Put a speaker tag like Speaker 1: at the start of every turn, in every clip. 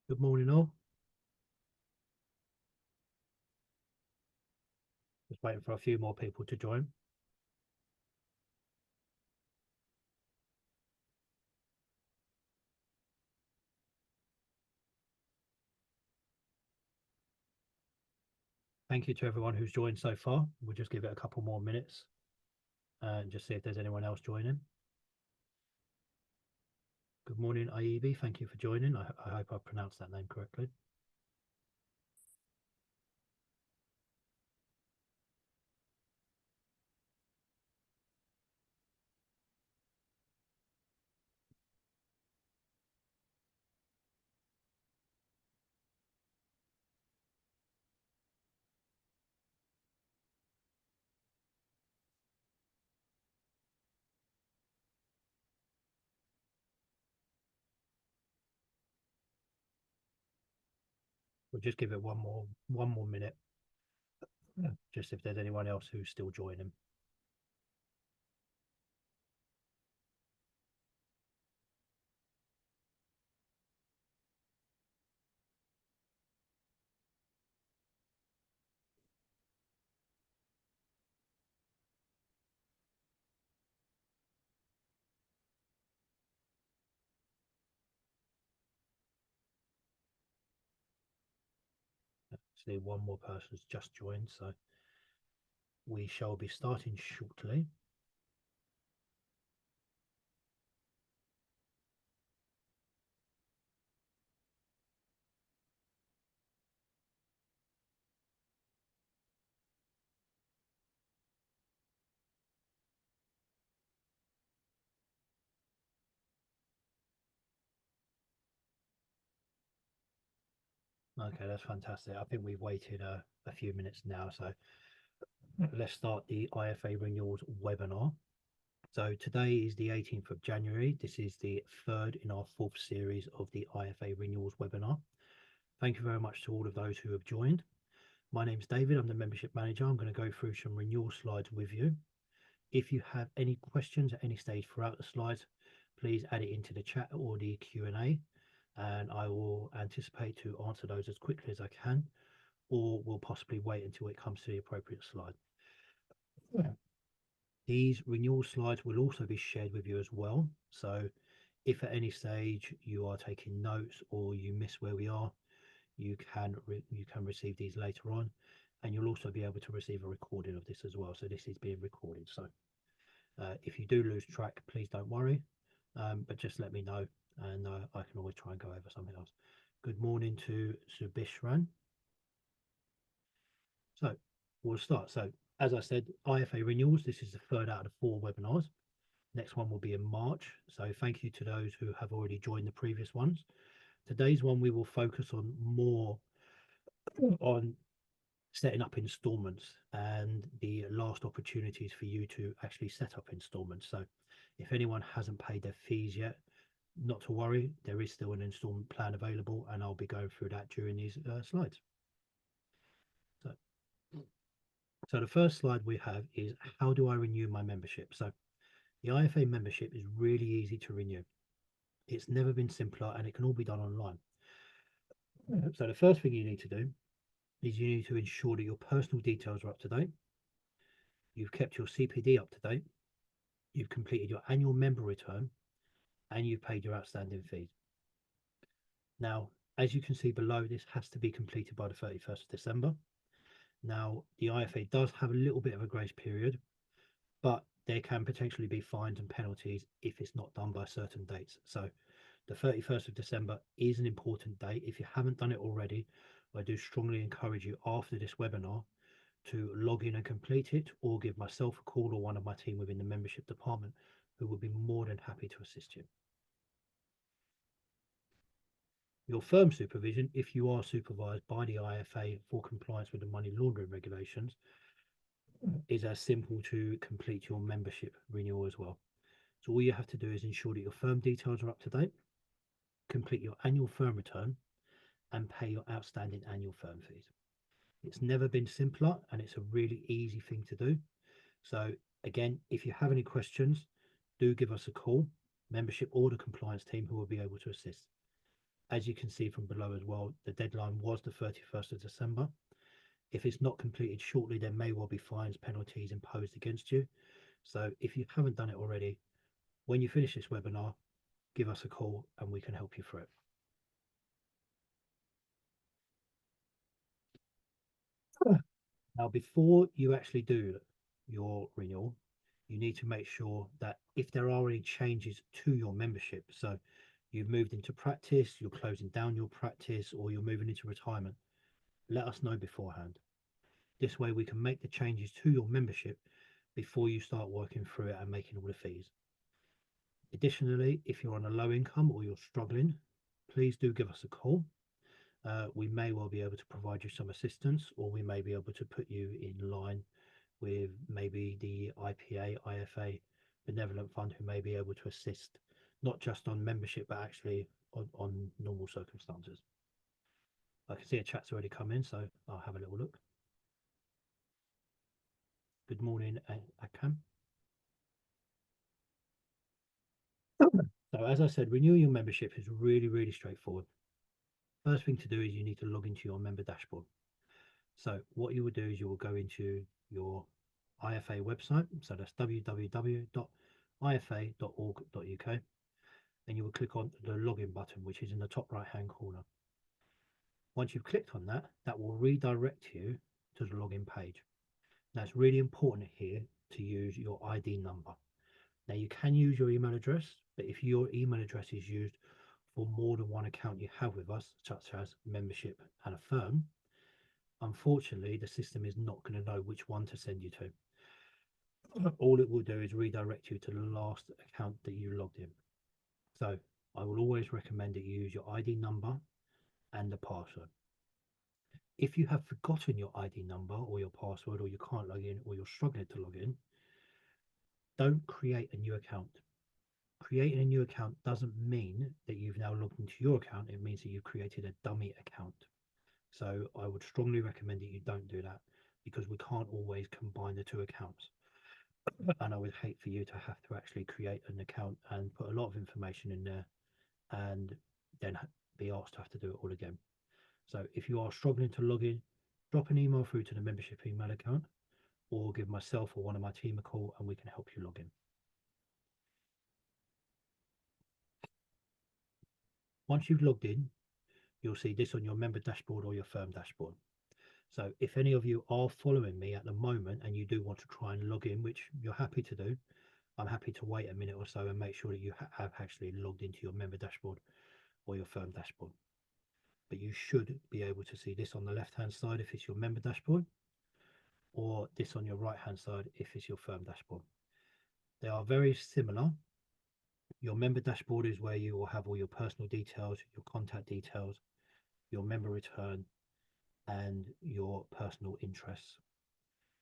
Speaker 1: Good morning, all. Just waiting for a few more people to join. Thank you to everyone who's joined so far. We'll just give it a couple more minutes and just see if there's anyone else joining. Good morning, Ivy. Thank you for joining. I hope I pronounced that name correctly. We'll just give it one more minute, just if there's anyone else who's still joining. See, one more person's just joined, so we shall be starting shortly. Okay, that's fantastic. I think we've waited a few minutes now, so let's start the IFA renewals webinar. So today is the 18th of January. This is the third in our fourth series of the IFA renewals webinar. Thank you very much to all of those who have joined. My name is David. I'm the membership manager. I'm going to go through some renewal slides with you. If you have any questions at any stage throughout the slides, please add it into the chat or the Q&A, and I will anticipate to answer those as quickly as I can, or will possibly wait until it comes to the appropriate slide. Yeah. These renewal slides will also be shared with you as well. So if at any stage you are taking notes or you miss where we are, you can receive these later on, and you'll also be able to receive a recording of this as well. So this is being recorded. So if you do lose track, please don't worry, but just let me know, and I can always try and go over something else. Good morning to Subishran. So we'll start. So as I said, IFA renewals. This is the third out of four webinars. Next one will be in March. So thank you to those who have already joined the previous ones. Today's one we will focus on more on setting up installments and the last opportunities for you to actually set up installments. So if anyone hasn't paid their fees yet, not to worry, there is still an installment plan available, and I'll be going through that during these slides. So, so the first slide we have is how do I renew my membership? So the IFA membership is really easy to renew. It's never been simpler, and it can all be done online. So the first thing you need to do is you need to ensure that your personal details are up to date. You've kept your CPD up to date. You've completed your annual member return, and you've paid your outstanding fees. Now, as you can see below, this has to be completed by the 31st of December. Now, the IFA does have a little bit of a grace period, but there can potentially be fines and penalties if it's not done by certain dates. So the 31st of December is an important date. If you haven't done it already, I do strongly encourage you after this webinar to log in and complete it, or give myself a call or one of my team within the membership department, who will be more than happy to assist you. Your firm supervision, if you are supervised by the IFA for compliance with the money laundering regulations, is as simple to complete your membership renewal as well. So all you have to do is ensure that your firm details are up to date, complete your annual firm return, and pay your outstanding annual firm fees. It's never been simpler, and it's a really easy thing to do. So again, if you have any questions, do give us a call, membership or the compliance team, who will be able to assist. As you can see from below as well, the deadline was the 31st of December. If it's not completed shortly, there may well be fines, penalties imposed against you. So if you haven't done it already, when you finish this webinar, give us a call and we can help you through it. Now, before you actually do your renewal, you need to make sure that if there are any changes to your membership, so you've moved into practice, you're closing down your practice, or you're moving into retirement, let us know beforehand. This way we can make the changes to your membership before you start working through it and making all the fees. Additionally, if you're on a low income or you're struggling, please do give us a call. We may well be able to provide you some assistance, or we may be able to put you in line with maybe the IPA, IFA benevolent fund, who may be able to assist not just on membership but actually on normal circumstances. I can see a chat's already come in, so I'll have a little look. Good morning, Akam. So as I said, renewing your membership is really, really straightforward. First thing to do is you need to log into your member dashboard. So what you will do is you will go into your IFA website. So that's www.ifa.org.uk, and you will click on the login button, which is in the top right hand corner. Once you've clicked on that, that will redirect you to the login page. Now it's really important here to use your ID number. Now you can use your email address, but if your email address is used for more than one account you have with us, such as membership and a firm, unfortunately the system is not going to know which one to send you to. All it will do is redirect you to the last account that you logged in. So I will always recommend that you use your ID number and the password. If you have forgotten your ID number or your password, or you can't log in, or you're struggling to log in, don't create a new account. Creating a new account doesn't mean that you've now logged into your account. It means that you've created a dummy account. So I would strongly recommend that you don't do that, because we can't always combine the two accounts. And I would hate for you to have to actually create an account and put a lot of information in there and then be asked to have to do it all again. So if you are struggling to log in, drop an email through to the membership email account, or give myself or one of my team a call and we can help you log in. Once you've logged in, you'll see this on your member dashboard or your firm dashboard. So if any of you are following me at the moment and you do want to try and log in, which you're happy to do, I'm happy to wait a minute or so and make sure that you have actually logged into your member dashboard or your firm dashboard. But you should be able to see this on the left hand side if it's your member dashboard, or this on your right hand side if it's your firm dashboard. They are very similar. Your member dashboard is where you will have all your personal details, your contact details, your member return, and your personal interests.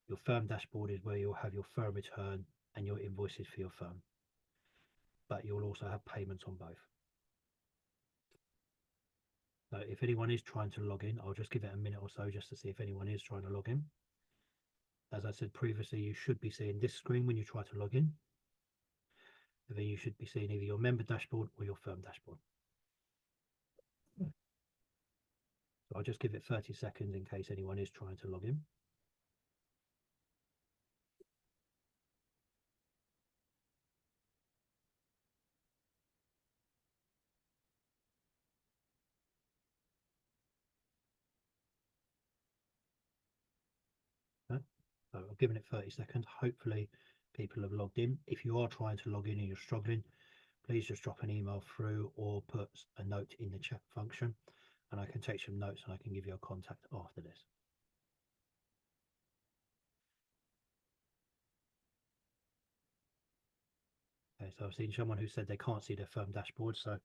Speaker 1: Your firm dashboard is where you'll have your firm return and your invoices for your firm, but you'll also have payments on both. So if anyone is trying to log in, I'll just give it a minute or so just to see if anyone is trying to log in. As I said previously, you should be seeing this screen when you try to log in. And then you should be seeing either your member dashboard or your firm dashboard. So I'll just give it 30 seconds in case anyone is trying to log in. Okay. So I've given it 30 seconds. Hopefully people have logged in. If you are trying to log in and you're struggling, please just drop an email through or put a note in the chat function, and I can take some notes and I can give you a contact after this. Okay, so I've seen someone who said they can't see their firm dashboard. So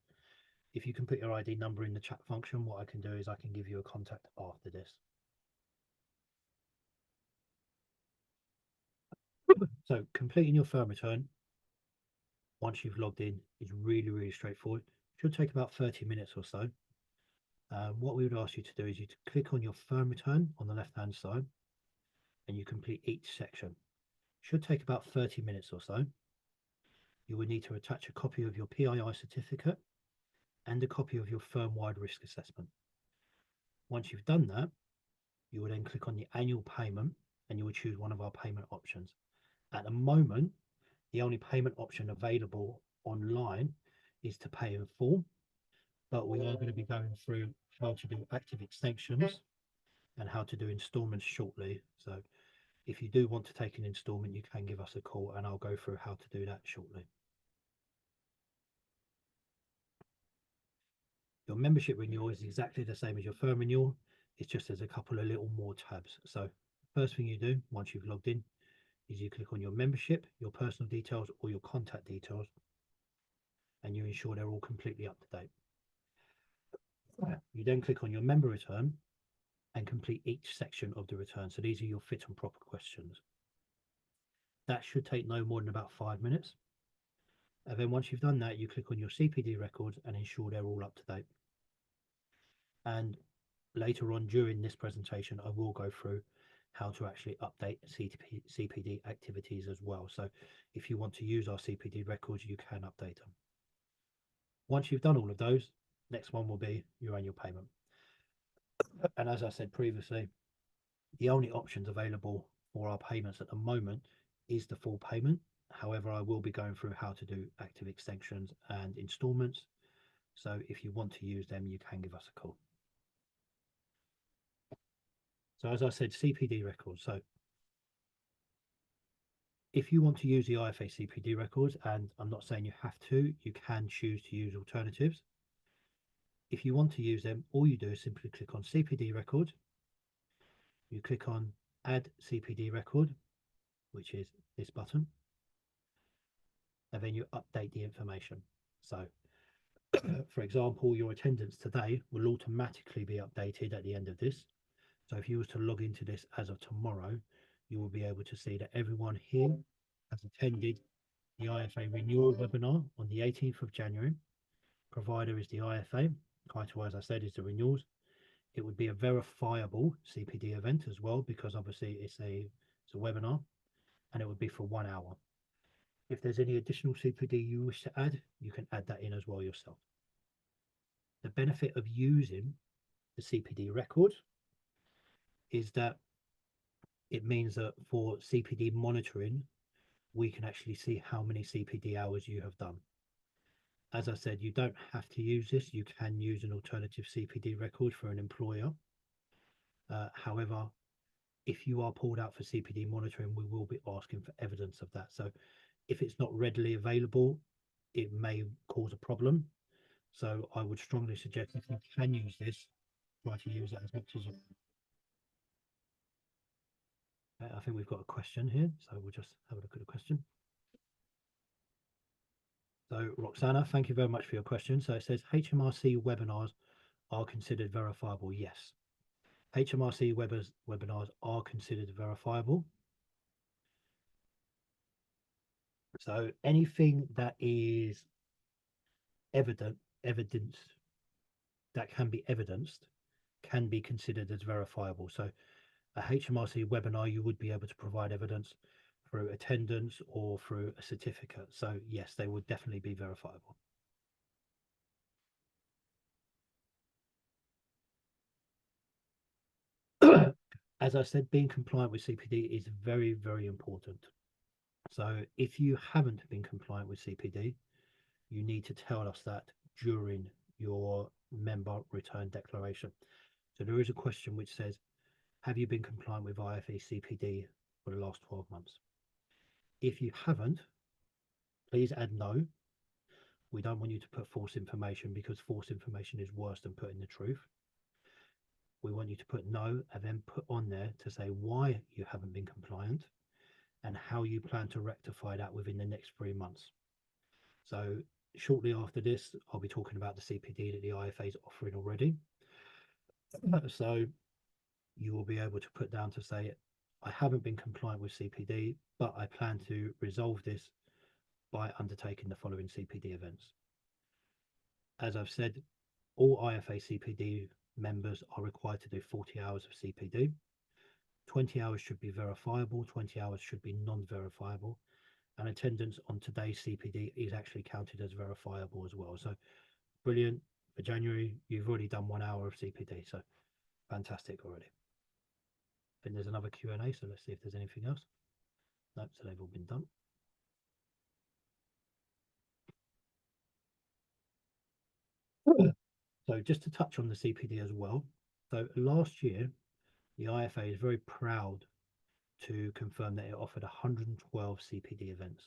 Speaker 1: if you can put your ID number in the chat function, what I can do is I can give you a contact after this. So completing your firm return, once you've logged in, is really, really straightforward. It should take about 30 minutes or so. What we would ask you to do is you to click on your firm return on the left hand side and you complete each section. It should take about 30 minutes or so. You will need to attach a copy of your PII certificate and a copy of your firm-wide risk assessment. Once you've done that, you will then click on the annual payment and you will choose one of our payment options. At the moment, the only payment option available online is to pay in full, but we are going to be going through how to do active extensions and how to do installments shortly. So if you do want to take an installment, you can give us a call and I'll go through how to do that shortly. Your membership renewal is exactly the same as your firm renewal. It's just there's a couple of little more tabs. So first thing you do once you've logged in is you click on your membership, your personal details or your contact details, and you ensure they're all completely up to date. You then click on your member return and complete each section of the return. So these are your fit and proper questions. That should take no more than about 5 minutes. And then once you've done that, you click on your CPD records and ensure they're all up to date. And later on during this presentation, I will go through how to actually update CPD activities as well. So if you want to use our CPD records, you can update them. Once you've done all of those, next one will be your annual payment. And as I said previously, the only options available for our payments at the moment is the full payment. However, I will be going through how to do active extensions and installments. So if you want to use them, you can give us a call. So as I said, CPD records. So if you want to use the IFA CPD records, and I'm not saying you have to, you can choose to use alternatives. If you want to use them, all you do is simply click on CPD record. You click on add CPD record, which is this button, and then you update the information. So for example, your attendance today will automatically be updated at the end of this. So if you was to log into this as of tomorrow, you will be able to see that everyone here has attended the IFA renewal webinar on the 18th of January. Provider is the IFA. Title, as I said, is the renewals. It would be a verifiable CPD event as well, because obviously it's a webinar, and it would be for 1 hour. If there's any additional CPD you wish to add, you can add that in as well yourself. The benefit of using the CPD record is that it means that for CPD monitoring, we can actually see how many CPD hours you have done. As I said, you don't have to use this. You can use an alternative CPD record for an employer. However, if you are pulled out for CPD monitoring, we will be asking for evidence of that. So if it's not readily available, it may cause a problem. So I would strongly suggest if you can use this, try to use it as much as you can. I think we've got a question here, so we'll just have a look at the question. So Roxana, thank you very much for your question. So it says HMRC webinars are considered verifiable. Yes, HMRC webinars are considered verifiable. So anything that is evidence that can be evidenced can be considered as verifiable. So a HMRC webinar, you would be able to provide evidence through attendance or through a certificate. So yes, they would definitely be verifiable. As I said, being compliant with CPD is very, very important. So if you haven't been compliant with CPD, you need to tell us that during your member return declaration. So there is a question which says, have you been compliant with IFA CPD for the last 12 months? If you haven't, please add no. We don't want you to put false information, because false information is worse than putting the truth. We want you to put no and then put on there to say why you haven't been compliant and how you plan to rectify that within the next 3 months. So shortly after this, I'll be talking about the CPD that the IFA is offering already. So you will be able to put down to say, I haven't been compliant with CPD, but I plan to resolve this by undertaking the following CPD events. As I've said, all IFA CPD members are required to do 40 hours of CPD. 20 hours should be verifiable, 20 hours should be non-verifiable, and attendance on today's CPD is actually counted as verifiable as well. So brilliant. for January, you've already done 1 hour of CPD. So fantastic already. I think there's another Q&A, so let's see if there's anything else. Nope, so they've all been done. So just to touch on the CPD as well. So last year, the IFA is very proud to confirm that it offered 112 CPD events.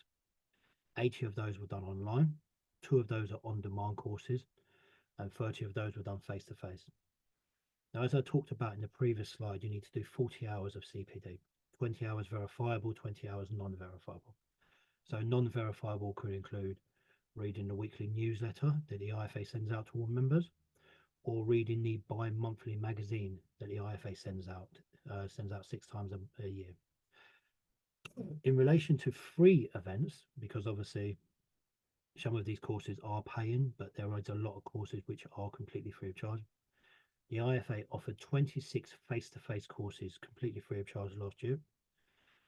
Speaker 1: 80 of those were done online, 2 of those are on-demand courses, and 30 of those were done face-to-face. Now, as I talked about in the previous slide, you need to do 40 hours of CPD, 20 hours verifiable, 20 hours non-verifiable. So non-verifiable could include reading the weekly newsletter that the IFA sends out to all members, or reading the bi-monthly magazine that the IFA sends out 6 times a year. In relation to free events, because obviously some of these courses are paying, but there is a lot of courses which are completely free of charge. The IFA offered 26 face-to-face courses completely free of charge last year,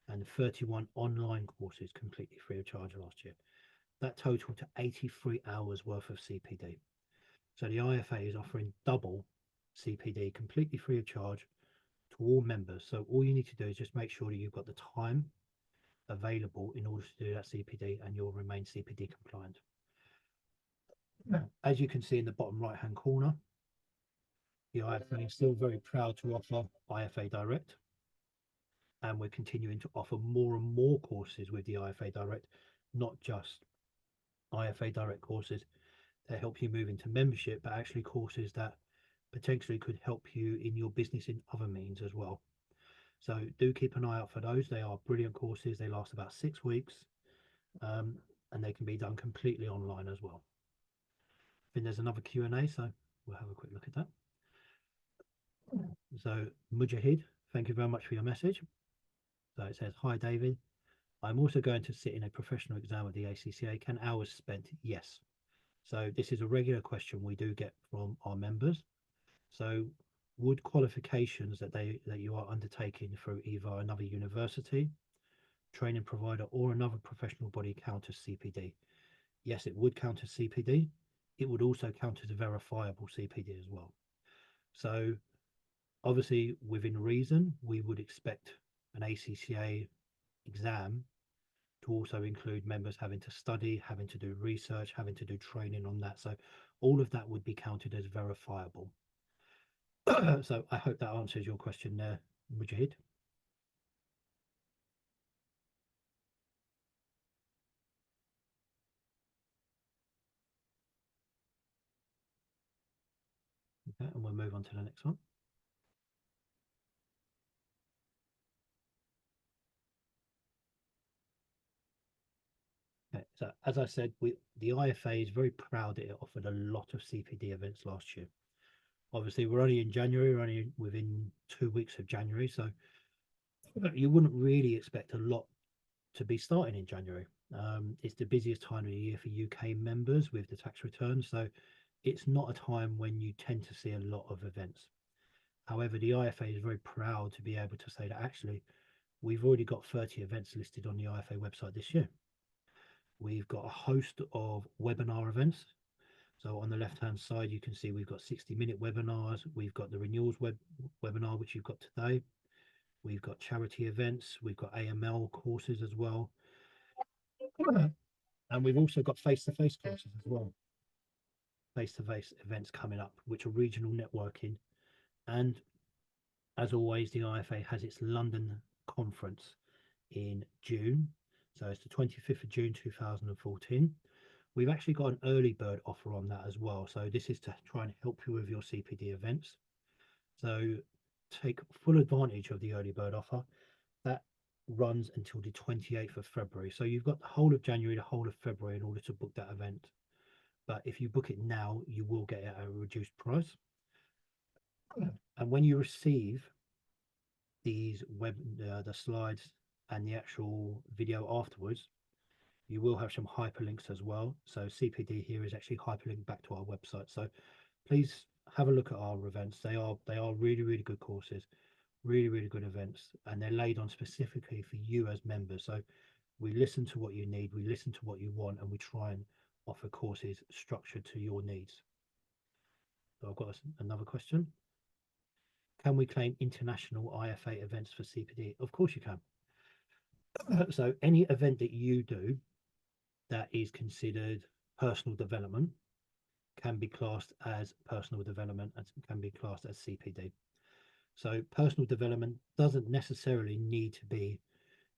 Speaker 1: and 31 online courses completely free of charge last year. That totaled to 83 hours worth of CPD. So the IFA is offering double CPD completely free of charge to all members. So all you need to do is just make sure that you've got the time available in order to do that CPD, and you'll remain CPD compliant. As you can see in the bottom right hand corner, the IFA is still very proud to offer IFA Direct, and we're continuing to offer more and more courses with the IFA Direct, not just IFA Direct courses that help you move into membership, but actually courses that potentially could help you in your business in other means as well. So do keep an eye out for those. They are brilliant courses. They last about 6 weeks, and they can be done completely online as well. I think there's another Q&A, so we'll have a quick look at that. So Mujahid, thank you very much for your message. So it says, hi David, I'm also going to sit in a professional exam with the ACCA. Can hours spent? Yes. So this is a regular question we do get from our members. So would qualifications that you are undertaking through either another university, training provider, or another professional body count as CPD? Yes, it would count as CPD. It would also count as a verifiable CPD as well. So obviously within reason, we would expect an ACCA exam to also include members having to study, having to do research, having to do training on that. So all of that would be counted as verifiable. So I hope that answers your question there, Mujahid. Okay, and we'll move on to the next one. Okay, so as I said, the IFA is very proud that it offered a lot of CPD events last year. Obviously, we're only in January, we're only within 2 weeks of January, so you wouldn't really expect a lot to be starting in January. It's the busiest time of the year for UK members with the tax returns, so it's not a time when you tend to see a lot of events. However, the IFA is very proud to be able to say that actually we've already got 30 events listed on the IFA website this year. We've got a host of webinar events. So on the left hand side, you can see we've got 60-minute webinars. We've got the renewals webinar, which you've got today. We've got charity events. We've got AML courses as well. And we've also got face-to-face courses as well. Face-to-face events coming up, which are regional networking. And as always, the IFA has its London conference in June. So it's the 25th of June 2014. We've actually got an early bird offer on that as well. So this is to try and help you with your CPD events. So take full advantage of the early bird offer. That runs until the 28th of February. So you've got the whole of January, the whole of February in order to book that event. But if you book it now, you will get it at a reduced price. And when you receive these the slides and the actual video afterwards, you will have some hyperlinks as well. So CPD here is actually hyperlinked back to our website. So please have a look at our events. They are really, really good courses, really, really good events, and they're laid on specifically for you as members. So we listen to what you need, we listen to what you want, and we try and offer courses structured to your needs. So I've got another question. Can we claim international IFA events for CPD? Of course you can. So any event that you do that is considered personal development can be classed as personal development and can be classed as CPD. So personal development doesn't necessarily need to be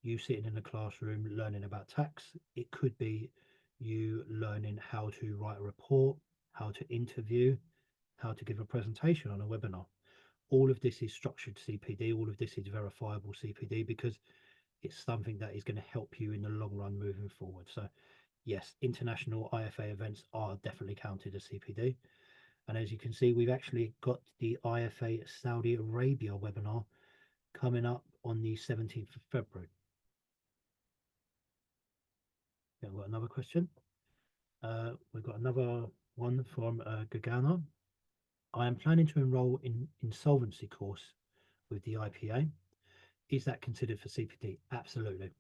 Speaker 1: you sitting in a classroom learning about tax. It could be you learning how to write a report, how to interview, how to give a presentation on a webinar. All of this is structured CPD. All of this is verifiable CPD because it's something that is going to help you in the long run moving forward. So yes, international IFA events are definitely counted as CPD. And as you can see, we've actually got the IFA Saudi Arabia webinar coming up on the 17th of February. Yeah, we've got another question. We've got another one from Gagana. I am planning to enroll in insolvency course with the IPA. Is that considered for CPD? Absolutely.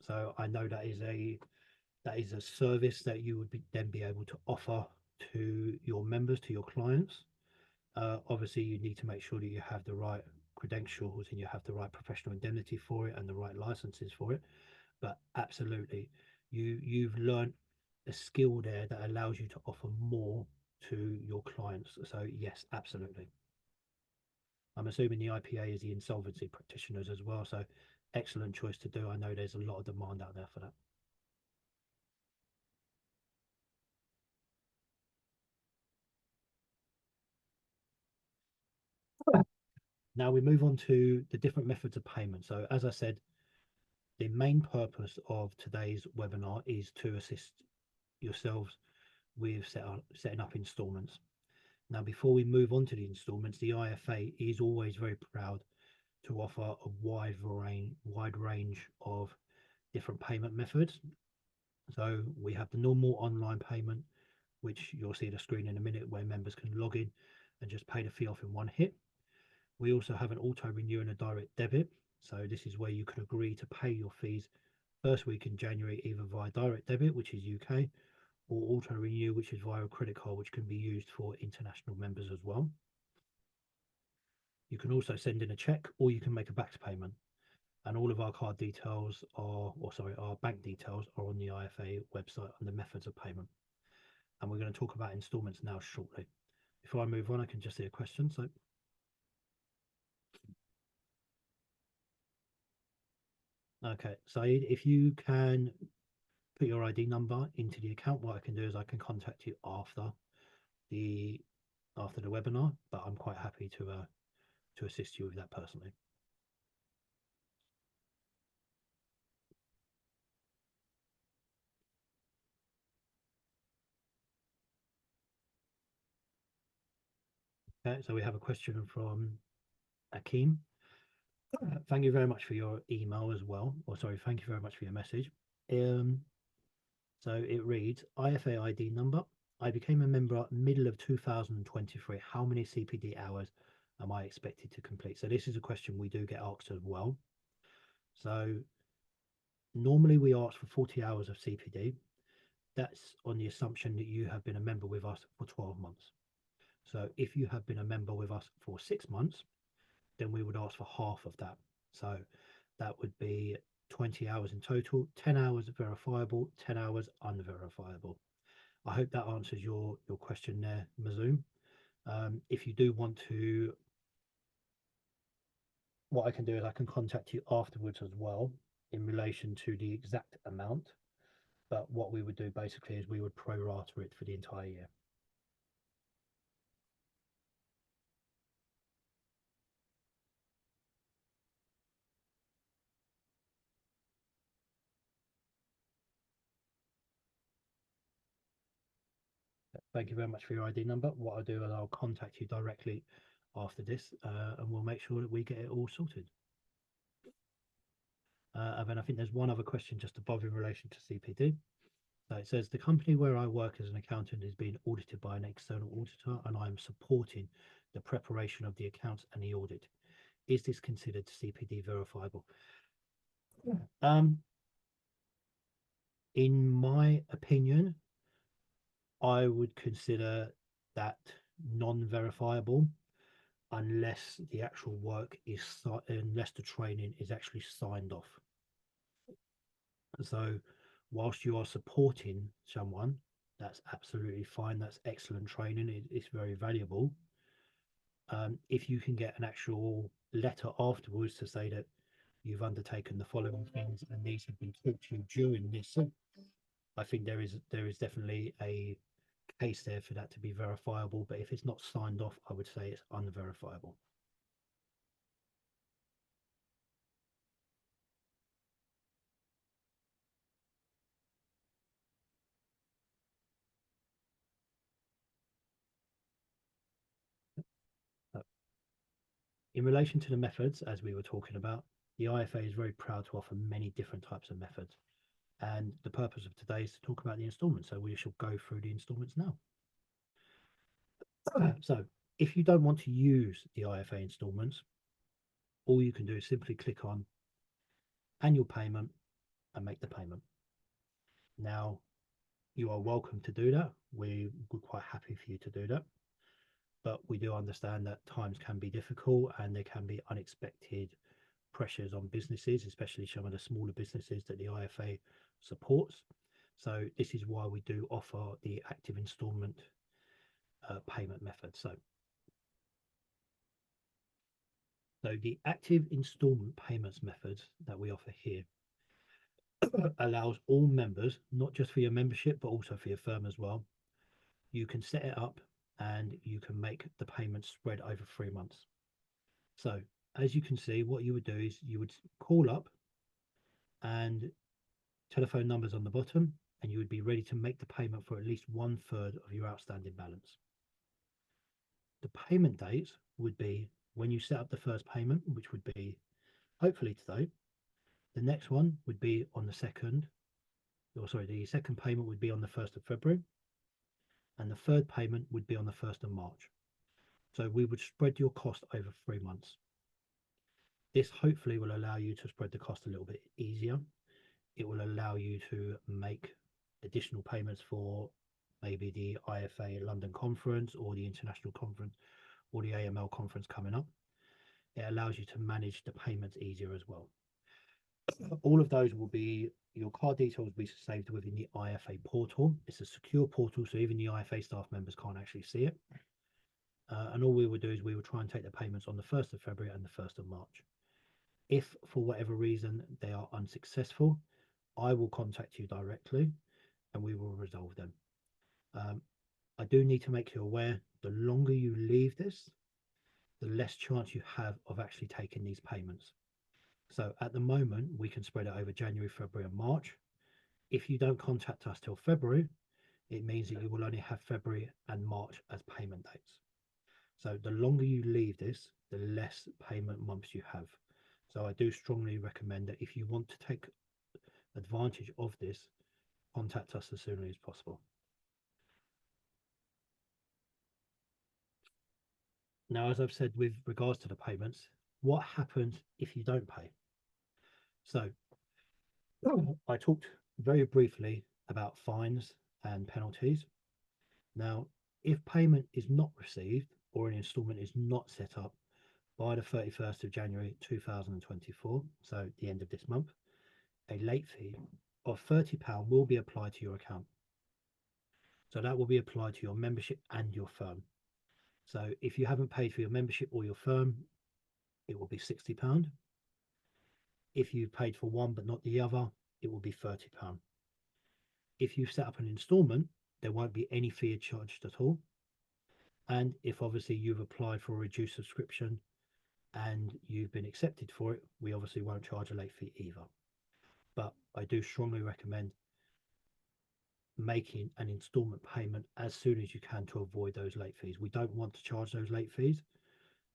Speaker 1: So I know that is a service that you would then be able to offer to your members, to your clients. Obviously, you need to make sure that you have the right credentials and you have the right professional indemnity for it and the right licenses for it. But absolutely, you've learned a skill there that allows you to offer more to your clients. So yes, absolutely. I'm assuming the IPA is the insolvency practitioners as well. So excellent choice to do. I know there's a lot of demand out there for that. Now we move on to the different methods of payment. So as I said, the main purpose of today's webinar is to assist yourselves with setting up installments. Now, before we move on to the installments, the IFA is always very proud to offer a wide range of different payment methods. So we have the normal online payment, which you'll see the screen in a minute, where members can log in and just pay the fee off in one hit. We also have an auto renew and a direct debit. So this is where you can agree to pay your fees first week in January, either via direct debit, which is UK, or auto renew, which is via a credit card, which can be used for international members as well. You can also send in a check or you can make a back payment. And all of our card details are, or sorry, our bank details are on the IFA website on the methods of payment. And we're going to talk about installments now shortly. Before I move on, I can just see a question. So, okay, Saeed, if you can put your ID number into the account, what I can do is I can contact you the after the webinar, but I'm quite happy to assist you with that personally. Okay, so we have a question from Akeem. Thank you very much for your email as well. Or sorry, thank you very much for your message. Um, so it reads IFA ID number. I became a member middle of 2023. How many CPD hours am I expected to complete? So this is a question we do get asked as well. So normally we ask for 40 hours of CPD. That's on the assumption that you have been a member with us for 12 months. So if you have been a member with us for 6 months, then we would ask for half of that. So that would be 20 hours in total, 10 hours verifiable, 10 hours unverifiable. I hope that answers your question there, Mazoom. If you do want to, what I can do is I can contact you afterwards as well in relation to the exact amount. But what we would do basically is we would prorata it for the entire year. Thank you very much for your ID number. What I'll do is I'll contact you directly after this and we'll make sure that we get it all sorted. And then I think there's one other question just above in relation to CPD. So it says the company where I work as an accountant is being audited by an external auditor and I am supporting the preparation of the accounts and the audit. Is this considered CPD verifiable? Um, in my opinion, I would consider that non-verifiable unless the actual work is unless the training is actually signed off. So whilst you are supporting someone, that's absolutely fine. That's excellent training. It's very valuable. If you can get an actual letter afterwards to say that you've undertaken the following things and these have been taught to you during this, I think there is definitely a case there for that to be verifiable. But if it's not signed off, I would say it's unverifiable. Uh, In relation to the methods, as we were talking about, the IFA is very proud to offer many different types of methods. And the purpose of today is to talk about the installments. So we shall go through the installments now. So if you don't want to use the IFA installments, all you can do is simply click on annual payment and make the payment. Now, you are welcome to do that. We're quite happy for you to do that. But we do understand that times can be difficult and there can be unexpected pressures on businesses, especially some of the smaller businesses that the IFA supports. So this is why we do offer the active installment payment method. So the active installment payments method that we offer here allows all members, not just for your membership, but also for your firm as well. You can set it up and you can make the payments spread over 3 months. So as you can see, what you would do is you would call up and telephone numbers on the bottom, and you would be ready to make the payment for at least 1/3 of your outstanding balance. The payment dates would be when you set up the first payment, which would be hopefully today. The next one would be on the second, or sorry, the second payment would be on the 1st of February, and the third payment would be on the 1st of March. So we would spread your cost over 3 months. This hopefully will allow you to spread the cost a little bit easier. It will allow you to make additional payments for maybe the IFA London conference or the international conference or the AML conference coming up. It allows you to manage the payments easier as well. All of those will be your card details will be saved within the IFA portal. It's a secure portal, so even the IFA staff members can't actually see it. And all we will do is we will try and take the payments on the 1st of February and the 1st of March. If for whatever reason they are unsuccessful, I will contact you directly and we will resolve them. Um, I do need to make you aware the longer you leave this, the less chance you have of actually taking these payments. So at the moment, we can spread it over January, February, and March. If you don't contact us till February, it means that you will only have February and March as payment dates. So the longer you leave this, the less payment months you have. So I do strongly recommend that if you want to take advantage of this, contact us as soon as possible. Now, as I've said with regards to the payments, what happens if you don't pay? So I talked very briefly about fines and penalties. Now, if payment is not received or an instalment is not set up by the 31st of January 2024, so the end of this month, a late fee of £30 will be applied to your account. So that will be applied to your membership and your firm. So if you haven't paid for your membership or your firm, it will be £60. If you've paid for one but not the other, it will be £30. If you've set up an instalment, there won't be any fee charged at all. And if obviously you've applied for a reduced subscription and you've been accepted for it, we obviously won't charge a late fee either. But I do strongly recommend making an instalment payment as soon as you can to avoid those late fees. We don't want to charge those late fees,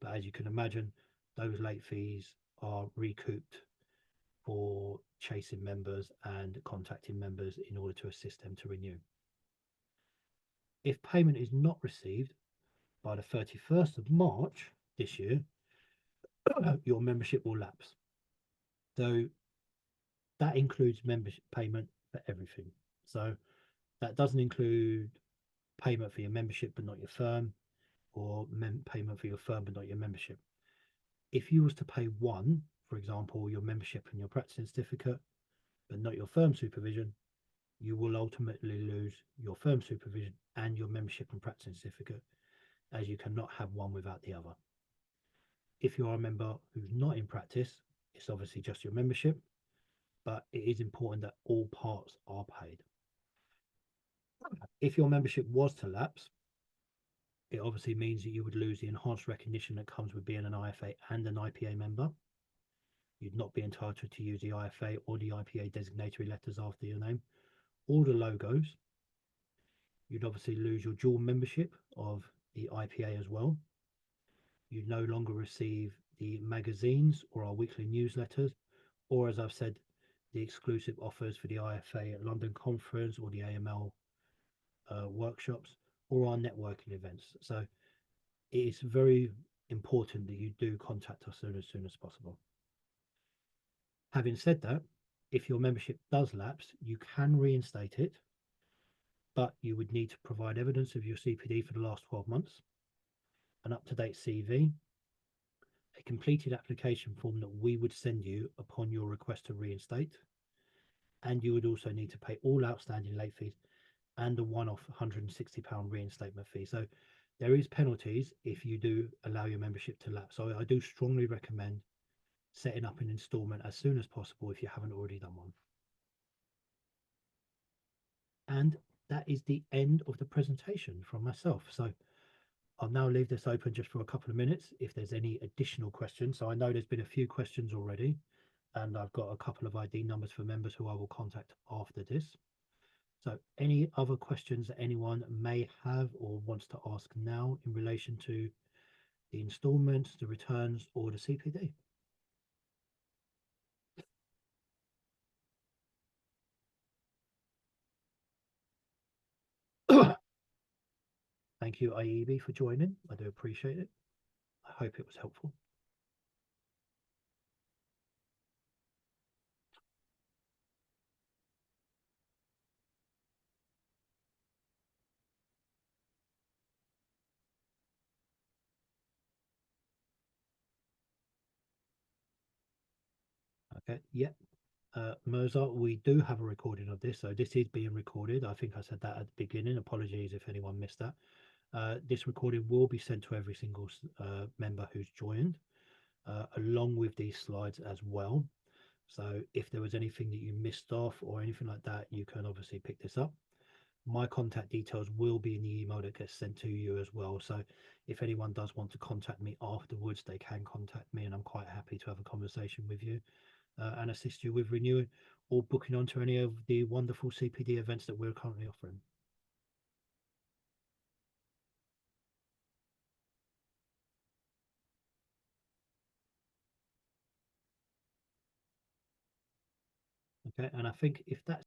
Speaker 1: but as you can imagine, those late fees are recouped for chasing members and contacting members in order to assist them to renew. If payment is not received by the 31st of March this year, your membership will lapse. So that includes membership payment for everything. So that doesn't include payment for your membership but not your firm, or payment for your firm but not your membership. If you was to pay one, for example, your membership and your practicing certificate, but not your firm supervision, you will ultimately lose your firm supervision and your membership and practicing certificate, as you cannot have one without the other. If you are a member who's not in practice, it's obviously just your membership, but it is important that all parts are paid. If your membership was to lapse, it obviously means that you would lose the enhanced recognition that comes with being an IFA and an IPA member. You'd not be entitled to use the IFA or the IPA designatory letters after your name, or the logos. You'd obviously lose your dual membership of the IPA as well. You'd no longer receive the magazines or our weekly newsletters, or as I've said, the exclusive offers for the IFA at London Conference or the AML workshops, or our networking events. So it's very important that you do contact us as soon as possible. Having said that, if your membership does lapse, you can reinstate it, but you would need to provide evidence of your CPD for the last 12 months, an up-to-date CV, a completed application form that we would send you upon your request to reinstate, and you would also need to pay all outstanding late fees and a one-off £160 reinstatement fee. So there is penalties if you do allow your membership to lapse. So I do strongly recommend setting up an instalment as soon as possible if you haven't already done one. And that is the end of the presentation from myself. So I'll now leave this open just for a couple of minutes if there's any additional questions. So I know there's been a few questions already, and I've got a couple of ID numbers for members who I will contact after this. So any other questions that anyone may have or wants to ask now in relation to the instalments, the returns, or the CPD? Thank you, IEB, for joining. I do appreciate it. I hope it was helpful. Okay, yeah. Mirza, we do have a recording of this, so this is being recorded. I think I said that at the beginning. Apologies if anyone missed that. This recording will be sent to every single member who's joined, along with these slides as well. So if there was anything that you missed off or anything like that, you can obviously pick this up. My contact details will be in the email that gets sent to you as well. So if anyone does want to contact me afterwards, they can contact me, and I'm quite happy to have a conversation with you and assist you with renewing or booking onto any of the wonderful CPD events that we're currently offering. Okay, and I think if that's